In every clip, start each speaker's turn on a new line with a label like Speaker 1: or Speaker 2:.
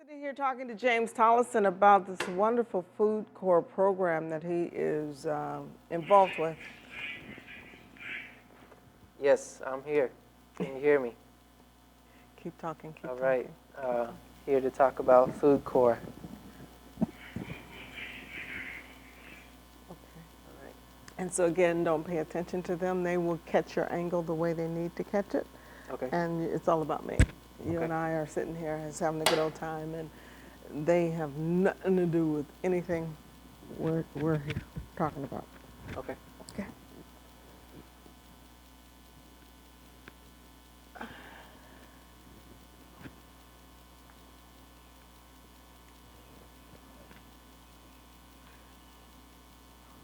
Speaker 1: Sitting here talking to James Tolleson about this wonderful FoodCorps program that he is involved with.
Speaker 2: Yes, I'm here. Can you hear me?
Speaker 1: Keep talking, keep
Speaker 2: All
Speaker 1: talking.
Speaker 2: right. Here to talk about FoodCorps.
Speaker 1: And so again, don't pay attention to them. They will catch your angle the way they need to catch it.
Speaker 2: Okay.
Speaker 1: And it's all about me. You
Speaker 2: Okay.
Speaker 1: and I are sitting here as having a good old time, and they have nothing to do with anything we're here talking about.
Speaker 2: Okay.
Speaker 1: Okay.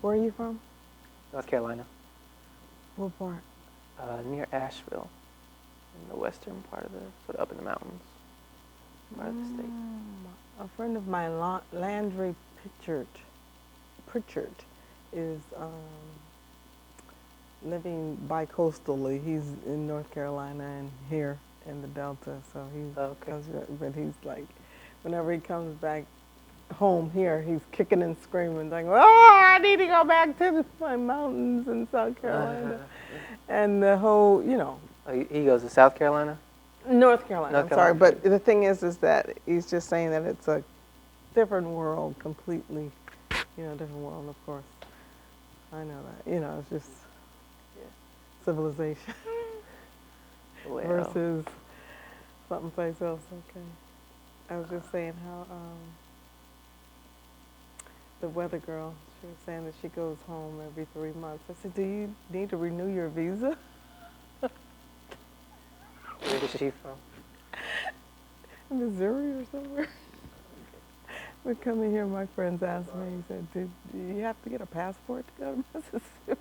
Speaker 1: Where are you from?
Speaker 2: North Carolina,
Speaker 1: What part?
Speaker 2: near Asheville, in the western part of sort of up in the mountains part of the state.
Speaker 1: A friend of mine, Landry Pritchard, is living bi-coastally. He's in North Carolina and here in the Delta, so he's,
Speaker 2: Okay.
Speaker 1: but he's like, whenever he comes back home here, he's kicking and screaming, like, oh, I need to go back to my mountains in South Carolina. And the whole, you know.
Speaker 2: Oh, he goes to South Carolina?
Speaker 1: North Carolina,
Speaker 2: North
Speaker 1: I'm sorry,
Speaker 2: Carolina.
Speaker 1: but the thing is that he's just saying that it's a different world, completely, different world, of course. I know that, it's just civilization
Speaker 2: Well,
Speaker 1: versus someplace else, okay. I was just saying how the weather girl, she was saying that she goes home every 3 months. I said, do you need to renew your visa?
Speaker 2: where is she from?
Speaker 1: Missouri or somewhere. We're coming here, my friends asked me, he said, do you have to get a passport to go to Mississippi?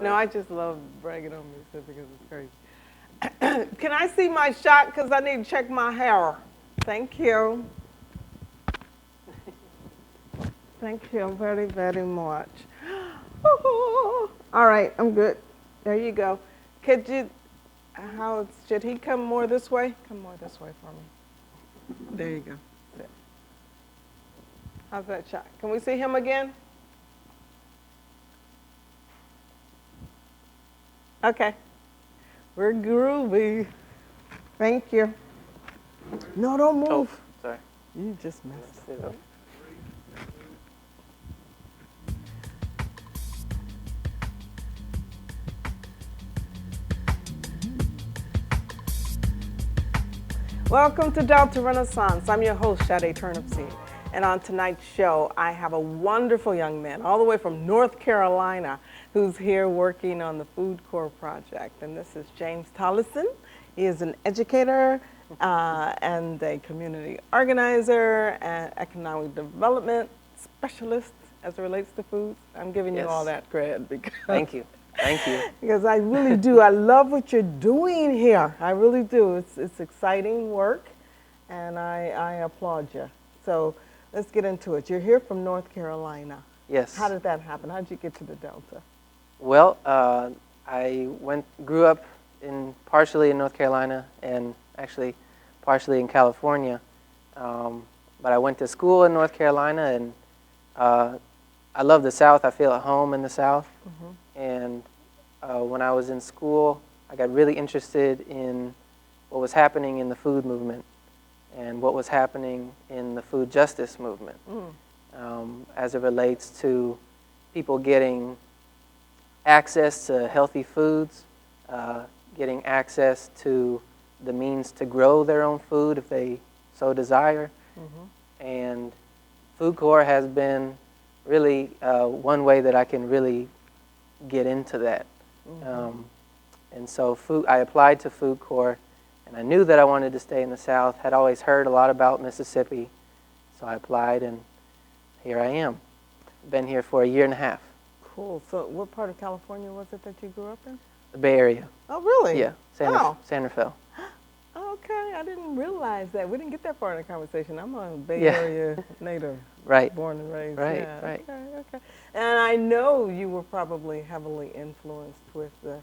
Speaker 1: No, I just love bragging on Mississippi because it's crazy. Can I see my shot? Because I need to check my hair. Thank you. Thank you very, very much. All right, I'm good. There you go. Should he come more this way? Come more this way for me. There you go. Sit. How's that shot? Can we see him again? Okay. We're groovy. Thank you. No, don't move.
Speaker 2: Oh, sorry.
Speaker 1: You just messed it up. Welcome to Delta Renaissance. I'm your host, C.Sade Turnipseed. And on tonight's show, I have a wonderful young man all the way from North Carolina who's here working on the FoodCorps project. And this is James Tolleson. He is an educator and a community organizer and economic development specialist as it relates to food. I'm giving you all that credit because
Speaker 2: Thank you. Thank you.
Speaker 1: because I really do. I love what you're doing here. I really do. It's exciting work, and I applaud you. So let's get into it. You're here from North Carolina.
Speaker 2: Yes.
Speaker 1: How did that happen? How did you get to the Delta?
Speaker 2: Well, I grew up partially in North Carolina and actually partially in California. But I went to school in North Carolina, and I love the South. I feel at home in the South.
Speaker 1: Mm-hmm.
Speaker 2: And when I was in school, I got really interested in what was happening in the food movement and what was happening in the food justice movement as it relates to people getting access to healthy foods, getting access to the means to grow their own food if they so desire. Mm-hmm. And FoodCorps has been really one way that I can really get into that. Mm-hmm. And so I applied to FoodCorps, and I knew that I wanted to stay in the South. Had always heard a lot about Mississippi, so I applied, and here I am. Been here for 1.5 years.
Speaker 1: Cool. So what part of California was it that you grew up in?
Speaker 2: The Bay Area.
Speaker 1: Oh, really?
Speaker 2: Yeah, San Rafael.
Speaker 1: Okay, I didn't realize that. We didn't get that far in the conversation. I'm a Bay
Speaker 2: Yeah.
Speaker 1: Area native.
Speaker 2: Right.
Speaker 1: Born and raised.
Speaker 2: Right,
Speaker 1: Yeah.
Speaker 2: right.
Speaker 1: Okay. And I know you were probably heavily influenced with the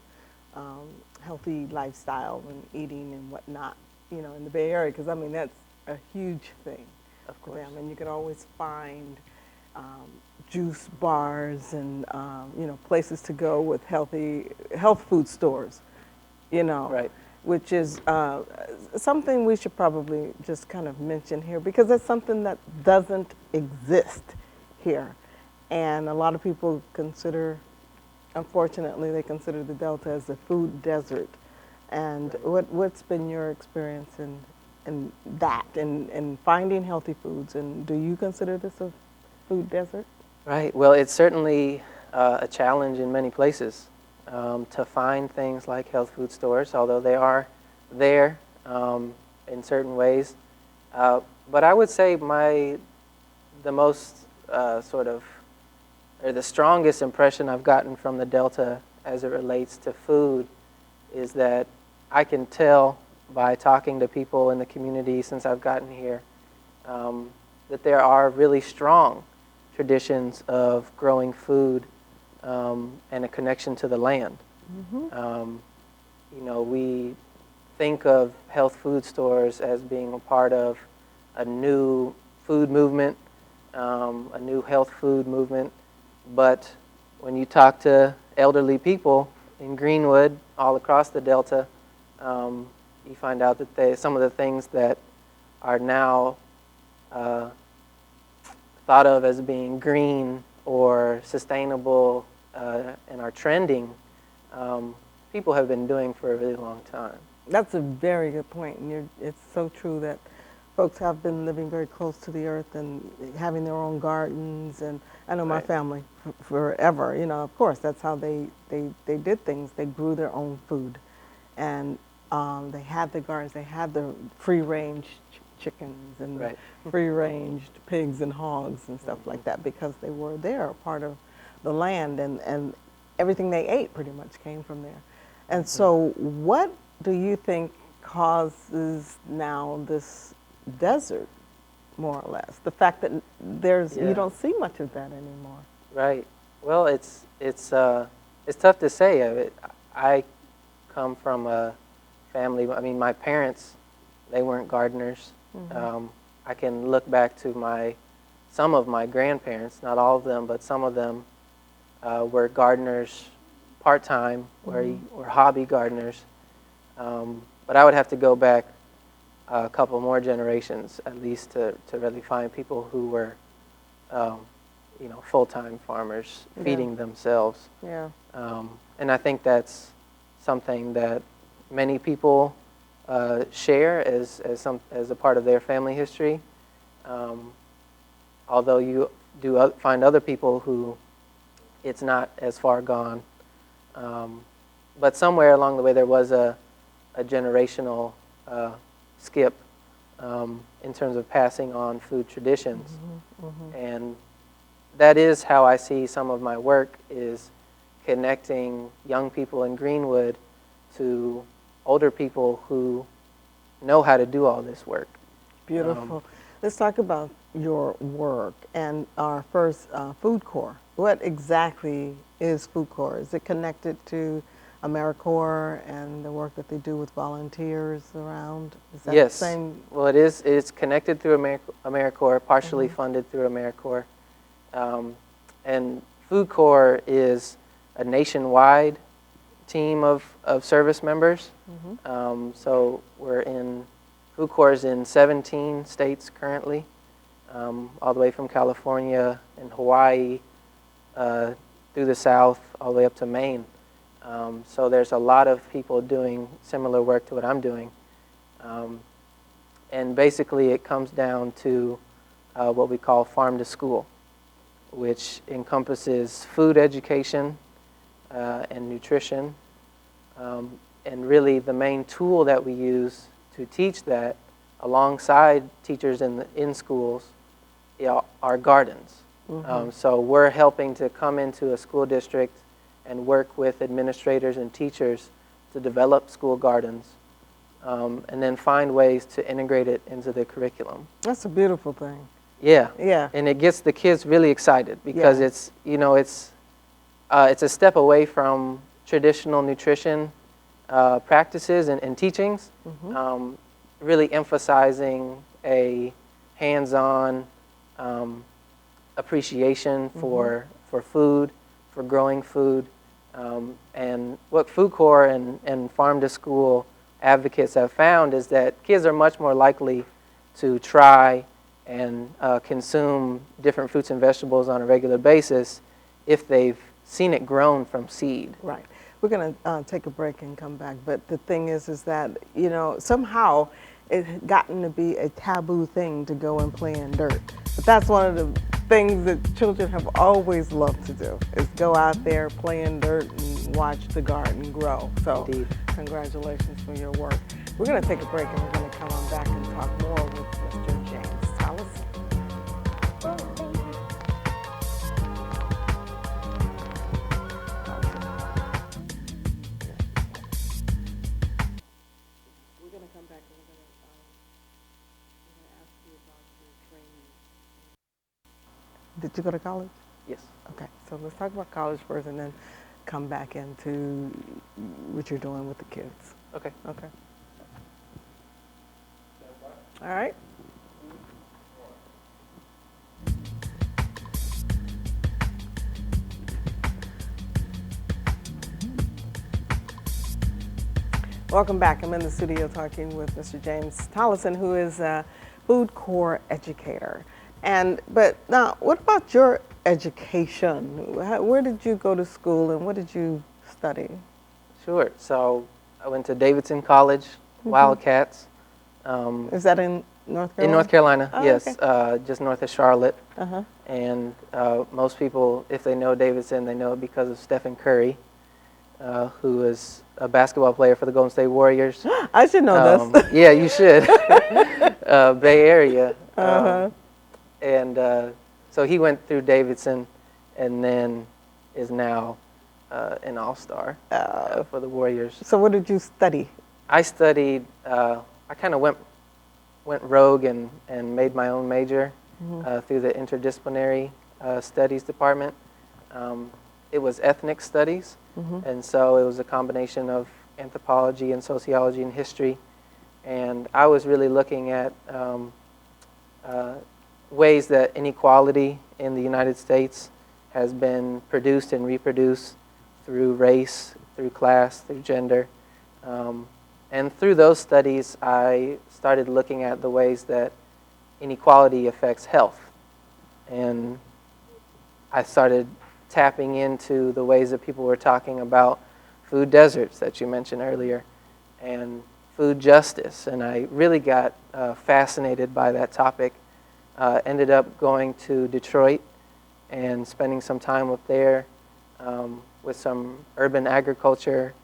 Speaker 1: healthy lifestyle and eating and whatnot, in the Bay Area, because I mean, that's a huge thing
Speaker 2: Of
Speaker 1: for
Speaker 2: course.
Speaker 1: them. And you could always find juice bars and places to go with health food stores,
Speaker 2: Right.
Speaker 1: which is something we should probably just kind of mention here because it's something that doesn't exist here. And a lot of people unfortunately, they consider the Delta as a food desert. And
Speaker 2: Right.
Speaker 1: what's been your experience in that, in finding healthy foods? And do you consider this a food desert?
Speaker 2: Right. Well, it's certainly a challenge in many places to find things like health food stores, although they are there in certain ways. But I would say the most the strongest impression I've gotten from the Delta as it relates to food is that I can tell by talking to people in the community since I've gotten here that there are really strong traditions of growing food and a connection to the land.
Speaker 1: Mm-hmm.
Speaker 2: We think of health food stores as being a part of a new food movement, a new health food movement. But when you talk to elderly people in Greenwood, all across the Delta, you find out that some of the things that are now thought of as being green or sustainable and are trending, people have been doing for a really long time.
Speaker 1: That's a very good point. And it's so true that folks have been living very close to the earth and having their own gardens. And I know my
Speaker 2: Right.
Speaker 1: family forever, of course, that's how they did things. They grew their own food. And they had the gardens, they had the free-range chickens and
Speaker 2: Right.
Speaker 1: free-ranged pigs and hogs and stuff like that because they were there, part of the land, and everything they ate pretty much came from there. And so what do you think causes now this desert, more or less? The fact that you don't see much of that anymore.
Speaker 2: Right. Well, it's tough to say. I come from a family. I mean, my parents, they weren't gardeners.
Speaker 1: Mm-hmm.
Speaker 2: I can look back to some of my grandparents, not all of them, but some of them were gardeners part-time, or hobby gardeners. But I would have to go back a couple more generations at least to really find people who were full-time farmers feeding themselves.
Speaker 1: Yeah.
Speaker 2: And I think that's something that many people share as a part of their family history. Although you do find other people who it's not as far gone. But somewhere along the way there was a generational skip in terms of passing on food traditions. And that is how I see some of my work, is connecting young people in Greenwood to older people who know how to do all this work.
Speaker 1: Beautiful. Let's talk about your work and our first FoodCorps. What exactly is FoodCorps? Is it connected to AmeriCorps and the work that they do with volunteers around? Is that
Speaker 2: Yes.
Speaker 1: the same?
Speaker 2: Well, it is. It's connected through AmeriCorps, partially funded through AmeriCorps. And FoodCorps is a nationwide team of service members. So FoodCorps is in 17 states currently, all the way from California and Hawaii through the South, all the way up to Maine. So there's a lot of people doing similar work to what I'm doing. And basically it comes down to what we call farm to school, which encompasses food education and nutrition. And really the main tool that we use to teach that alongside teachers in schools are gardens. So we're helping to come into a school district and work with administrators and teachers to develop school gardens and then find ways to integrate it into the curriculum.
Speaker 1: That's a beautiful thing.
Speaker 2: Yeah.
Speaker 1: Yeah.
Speaker 2: And it gets the kids really excited because it's a step away from traditional nutrition practices and teachings, really emphasizing a hands-on appreciation for food, for growing food. And what FoodCorps and Farm to School advocates have found is that kids are much more likely to try and consume different fruits and vegetables on a regular basis if they've seen it grown from seed.
Speaker 1: Right. We're going to take a break and come back. But the thing is that, you know, somehow it's gotten to be a taboo thing to go and play in dirt. But that's one of the things that children have always loved to do, is go out there, play in dirt, and watch the garden grow. So
Speaker 2: Indeed.
Speaker 1: Congratulations for your work. We're going to take a break and we're going to come on back and talk more with Mr. James Tolleson. We're going to come back and we're going to ask you about your training. Did you go to college?
Speaker 2: Yes.
Speaker 1: Okay, so let's talk about college first and then come back into what you're doing with the kids.
Speaker 2: Okay.
Speaker 1: Okay. All right. Welcome back. I'm in the studio talking with Mr. James Tolleson, who is a FoodCorps educator. But now, what about your education? Where did you go to school and what did you study?
Speaker 2: Sure. So I went to Davidson College, Wildcats.
Speaker 1: Is that in North Carolina?
Speaker 2: In North Carolina,
Speaker 1: Oh,
Speaker 2: yes,
Speaker 1: okay.
Speaker 2: just north of Charlotte.
Speaker 1: Uh-huh.
Speaker 2: And most people, if they know Davidson, they know it because of Stephen Curry, who is a basketball player for the Golden State Warriors.
Speaker 1: I should know this.
Speaker 2: Yeah, you should. Bay Area.
Speaker 1: Uh-huh.
Speaker 2: And so he went through Davidson and then is now an all-star for the Warriors.
Speaker 1: So what did you study?
Speaker 2: I studied, I kind of went rogue and made my own major through the interdisciplinary studies department. It was ethnic studies, and so it was a combination of anthropology and sociology and history. And I was really looking at ways that inequality in the United States has been produced and reproduced through race, through class, through gender. And through those studies, I started looking at the ways that inequality affects health. And I started tapping into the ways that people were talking about food deserts that you mentioned earlier and food justice. And I really got fascinated by that topic. Ended up going to Detroit and spending some time up there with some urban agriculture,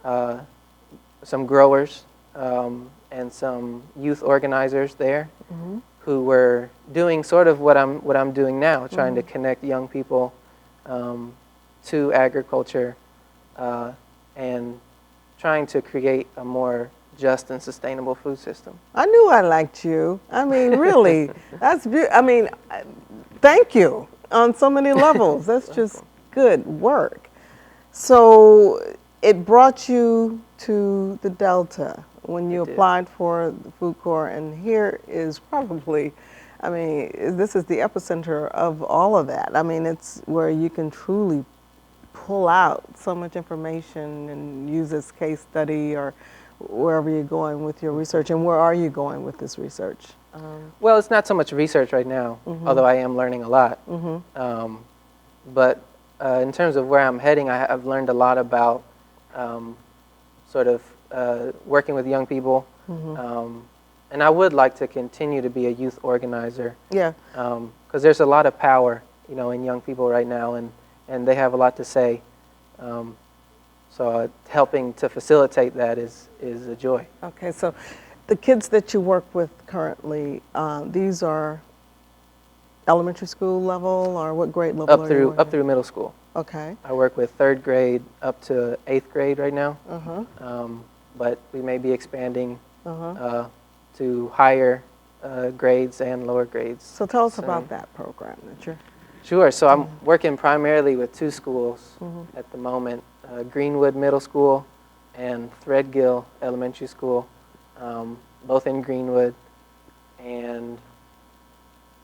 Speaker 2: some growers, and some youth organizers there who were doing sort of what I'm doing now, trying to connect young people to agriculture and trying to create a more just and sustainable food system.
Speaker 1: I knew I liked you. I mean, really, that's I mean, thank you on so many levels. That's just good work. So it brought you to the Delta when you applied for the FoodCorps, and here is probably, I mean, this is the epicenter of all of that. I mean, it's where you can truly pull out so much information and use this case study or wherever you're going with your research. And where are you going with this research?
Speaker 2: Well, it's not so much research right now, although I am learning a lot. But in terms of where I'm heading, I've learned a lot about sort of working with young people. And I would like to continue to be a youth organizer.
Speaker 1: Yeah.
Speaker 2: Because there's a lot of power, you know, in young people right now, and they have a lot to say. So helping to facilitate that is a joy.
Speaker 1: Okay, so the kids that you work with currently, these are elementary school level, or what grade level are you
Speaker 2: Up through middle school.
Speaker 1: Okay.
Speaker 2: I work with 3rd grade up to 8th grade right now. But we may be expanding to higher grades and lower grades.
Speaker 1: So tell us about that program that you're...
Speaker 2: Sure. So I'm working primarily with 2 schools at the moment, Greenwood Middle School and Threadgill Elementary School, both in Greenwood. And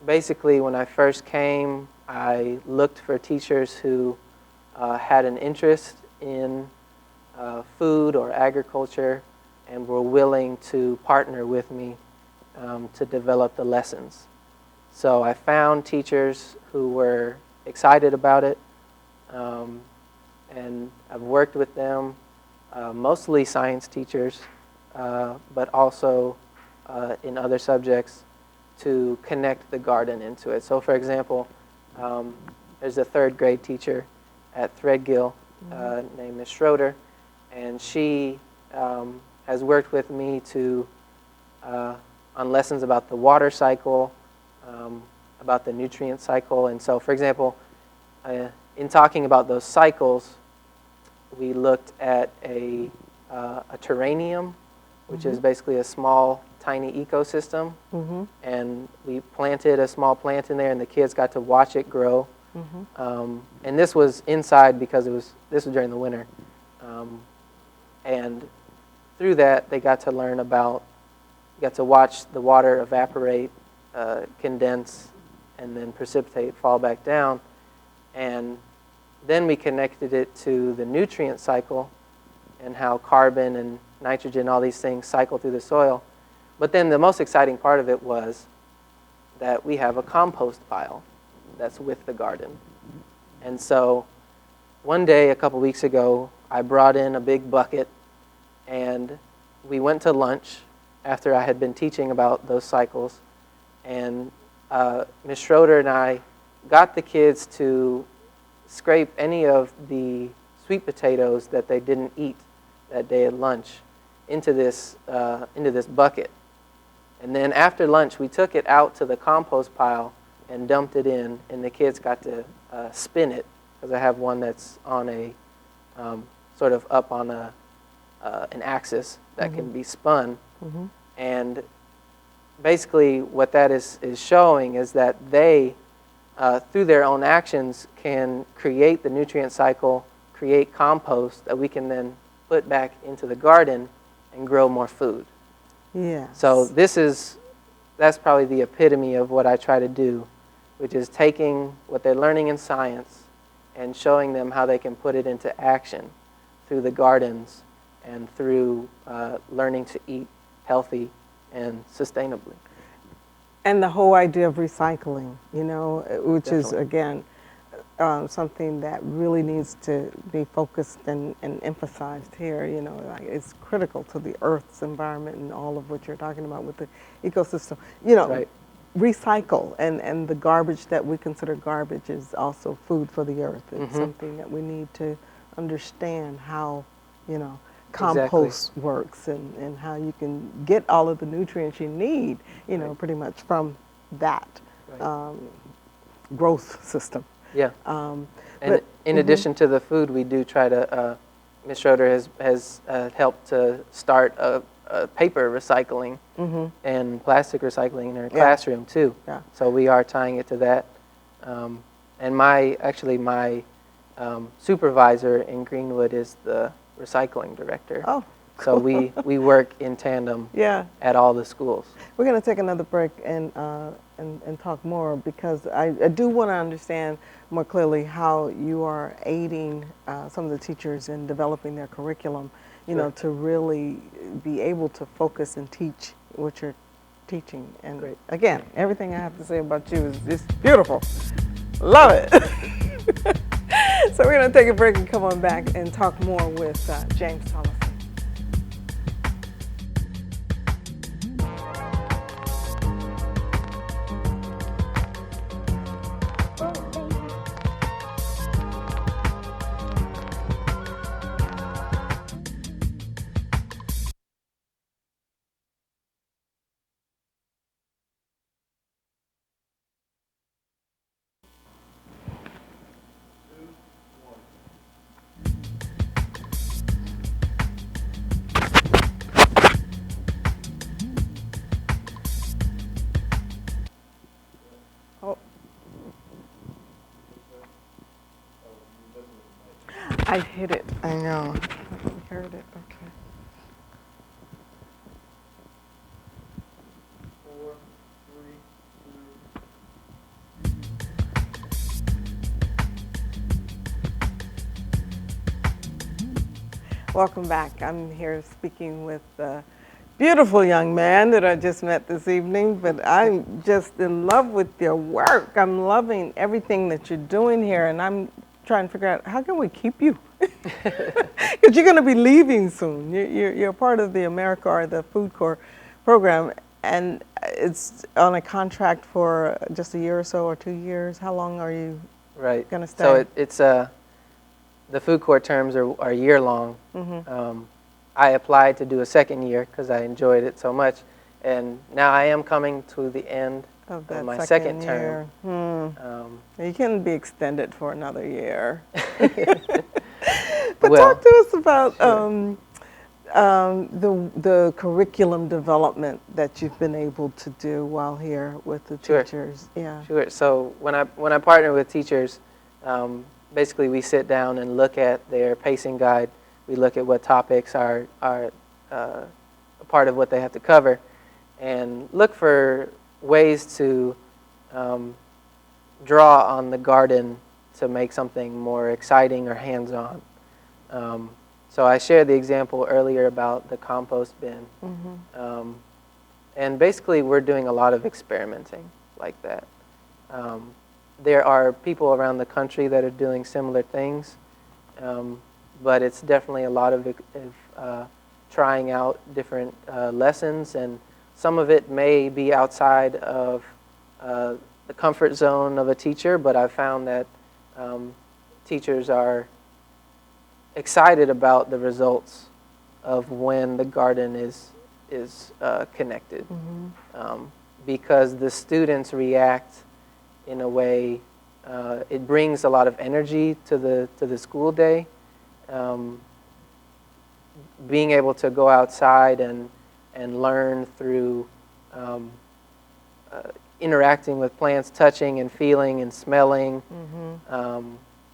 Speaker 2: basically, when I first came, I looked for teachers who had an interest in food or agriculture and were willing to partner with me to develop the lessons. So I found teachers who were excited about it, and I've worked with them, mostly science teachers, but also in other subjects, to connect the garden into it. So for example, there's a third grade teacher at Threadgill named Ms. Schroeder, and she has worked with me to on lessons about the water cycle, about the nutrient cycle. And so for example, in talking about those cycles, we looked at a terrarium, which is basically a small, tiny ecosystem. And we planted a small plant in there, and the kids got to watch it grow. And this was inside because this was during the winter. And through that, they got to learn about, got to watch the water evaporate, condense, and then precipitate, fall back down. And then we connected it to the nutrient cycle and how carbon and nitrogen, all these things cycle through the soil. But then the most exciting part of it was that we have a compost pile that's with the garden. And so one day, a couple weeks ago, I brought in a big bucket, and we went to lunch after I had been teaching about those cycles. And Ms. Schroeder and I got the kids to scrape any of the sweet potatoes that they didn't eat that day at lunch into this bucket. And then after lunch, we took it out to the compost pile and dumped it in, and the kids got to spin it, because I have one that's on a sort of up on an axis that can be spun. And basically what that is showing is that they, through their own actions, can create the nutrient cycle, create compost that we can then put back into the garden and grow more food.
Speaker 1: Yes.
Speaker 2: So that's probably the epitome of what I try to do, which is taking what they're learning in science and showing them how they can put it into action through the gardens and through learning to eat healthy and sustainably.
Speaker 1: And the whole idea of recycling, you know, which is,
Speaker 2: Definitely.
Speaker 1: again, something that really needs to be focused and emphasized here. You know, like it's critical to the Earth's environment and all of what you're talking about with the ecosystem. You know,
Speaker 2: Right.
Speaker 1: recycle, and the garbage that we consider garbage is also food for the Earth. It's something that we need to understand how, you know, compost works and how you can get all of the nutrients you need, you know, pretty much from that growth system.
Speaker 2: Yeah.
Speaker 1: Um,
Speaker 2: And
Speaker 1: but-
Speaker 2: in addition to the food, we do try to, Ms. Schroeder has helped to start a paper recycling and plastic recycling in her classroom too.
Speaker 1: Yeah.
Speaker 2: So we are tying it to that. And my supervisor in Greenwood is the recycling director.
Speaker 1: Oh,
Speaker 2: So we work in tandem
Speaker 1: yeah.
Speaker 2: at all the schools.
Speaker 1: We're going to take another break and talk more, because I do want to understand more clearly how you are aiding some of the teachers in developing their curriculum, you know, to really be able to focus and teach what you're teaching. And
Speaker 2: Great.
Speaker 1: again, everything I have to say about you is just beautiful. Love it. So we're going to take a break and come on back and talk more with James Tolleson. I hit it. I know. I heard it. Okay.
Speaker 2: 4,
Speaker 1: Welcome back. I'm here speaking with a beautiful young man that I just met this evening, but I'm just in love with your work. I'm loving everything that you're doing here, and I'm trying to figure out how can we keep you? Because you're going to be leaving soon. You're part of the AmeriCorps, the FoodCorps program, and it's on a contract for just a year or so, or 2 years. How long are you going to stay?
Speaker 2: So it's the FoodCorps terms are year-long. I applied to do a second year because I enjoyed it so much, and now I am coming to the end of my second term.
Speaker 1: You can be extended for another year. But
Speaker 2: Well,
Speaker 1: talk to us about
Speaker 2: sure.
Speaker 1: the curriculum development that you've been able to do while here with the
Speaker 2: Sure.
Speaker 1: teachers. Yeah.
Speaker 2: Sure. So when I partner with teachers, basically we sit down and look at their pacing guide. We look at what topics are a part of what they have to cover, and look for ways to draw on the garden to make something more exciting or hands-on. So I shared the example earlier about the compost bin. And basically we're doing a lot of experimenting like that. There are people around the country that are doing similar things, but it's definitely a lot of trying out different lessons, and some of it may be outside of the comfort zone of a teacher, but I've found that teachers are excited about the results of when the garden is connected, because the students react in a way, it brings a lot of energy to the school day. Being able to go outside and learn through interacting with plants, touching and feeling and smelling,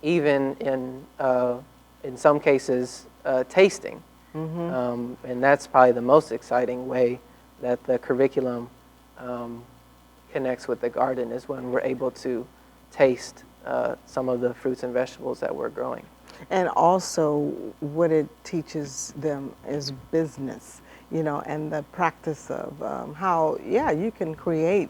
Speaker 2: even in some cases tasting. And that's probably the most exciting way that the curriculum connects with the garden, is when we're able to taste some of the fruits and vegetables that we're growing.
Speaker 1: And also what it teaches them is business, you know, and the practice of how, yeah, you can create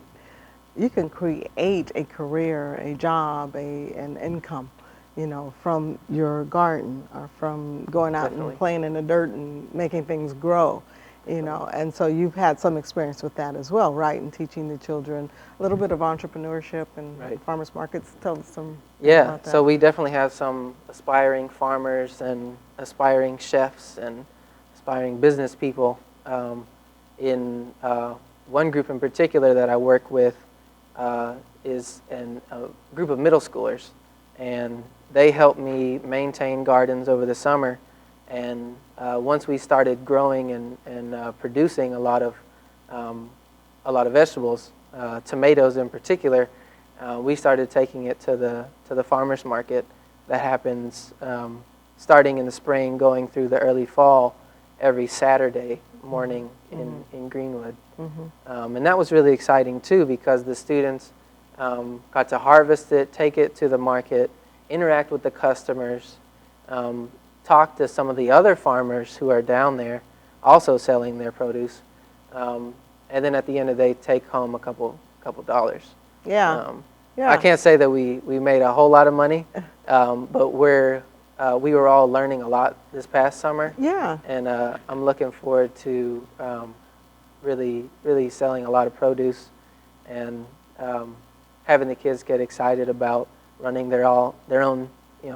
Speaker 1: a career, a job, an income, you know, from your garden, or from going out
Speaker 2: Definitely.
Speaker 1: and playing in the dirt and making things grow, you know. And so you've had some experience with that as well, right? And teaching the children a little bit of entrepreneurship and
Speaker 2: Right.
Speaker 1: farmers markets. Tell us some
Speaker 2: Yeah,
Speaker 1: about that.
Speaker 2: so we definitely have some aspiring farmers and aspiring chefs and aspiring business people. In one group in particular that I work with is a group of middle schoolers, and they helped me maintain gardens over the summer. And once we started growing and producing a lot of vegetables, tomatoes in particular, we started taking it to the farmers market that happens starting in the spring, going through the early fall, every Saturday morning in Greenwood. And that was really exciting too, because the students got to harvest it, take it to the market, interact with the customers, talk to some of the other farmers who are down there also selling their produce, and then at the end of the day take home a couple dollars.
Speaker 1: Yeah. Yeah.
Speaker 2: I can't say that we made a whole lot of money, but we were all learning a lot this past summer.
Speaker 1: Yeah.
Speaker 2: And I'm looking forward to really selling a lot of produce, and having the kids get excited about running their own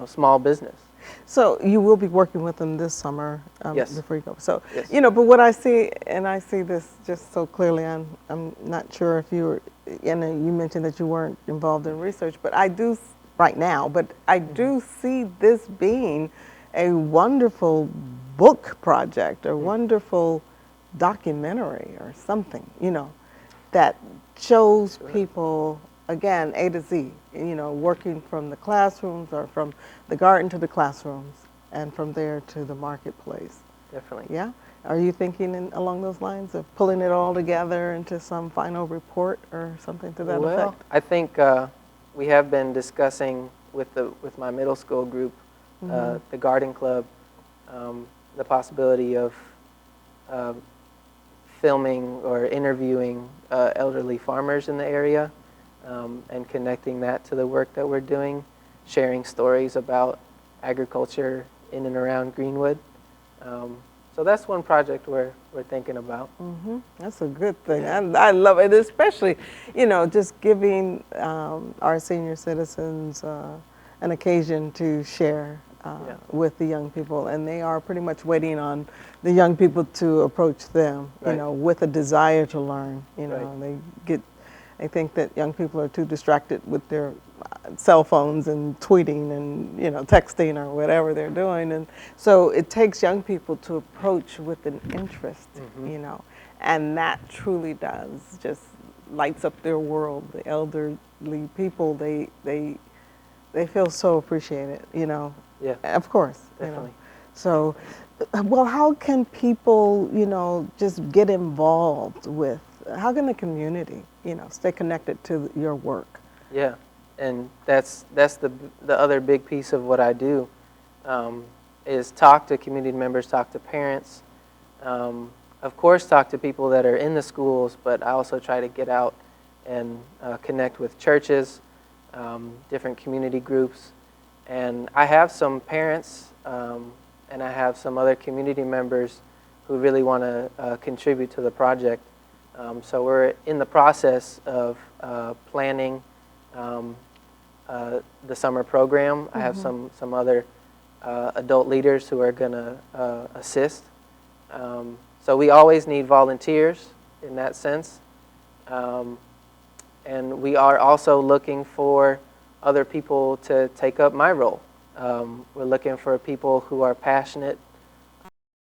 Speaker 2: small business.
Speaker 1: So you will be working with them this summer,
Speaker 2: Yes.
Speaker 1: before you go. So,
Speaker 2: Yes.
Speaker 1: you know, but what I see, and I see this just so clearly, I'm not sure if you were, you mentioned that you weren't involved in research, but I do right now, but I do see this being a wonderful book project or wonderful documentary or something, you know, that shows people, again, A to Z, you know, working from the classrooms or from the garden to the classrooms and from there to the marketplace.
Speaker 2: Definitely.
Speaker 1: Yeah? Are you thinking along those lines of pulling it all together into some final report or something to that effect?
Speaker 2: I think we have been discussing with my middle school group, the garden club, the possibility of uh, filming or interviewing elderly farmers in the area, and connecting that to the work that we're doing, sharing stories about agriculture in and around Greenwood. So that's one project we're thinking about.
Speaker 1: That's a good thing. I love it, especially, just giving our senior citizens an occasion to share with the young people. And they are pretty much waiting on the young people to approach them,
Speaker 2: Right.
Speaker 1: with a desire to learn.
Speaker 2: Right.
Speaker 1: They think that young people are too distracted with their cell phones and tweeting and texting or whatever they're doing, and so it takes young people to approach with an interest, and that truly does just lights up their world. The elderly people, they feel so appreciated,
Speaker 2: Yeah,
Speaker 1: Of course,
Speaker 2: definitely.
Speaker 1: So, well, how can people, just get involved with? How can the community, stay connected to your work?
Speaker 2: Yeah, and that's the other big piece of what I do, is talk to community members, talk to parents, of course talk to people that are in the schools, but I also try to get out and connect with churches, different community groups, and I have some parents and I have some other community members who really want to contribute to the project. So we're in the process of planning the summer program. I have some other adult leaders who are going to assist. So we always need volunteers in that sense. And we are also looking for other people to take up my role. We're looking for people who are passionate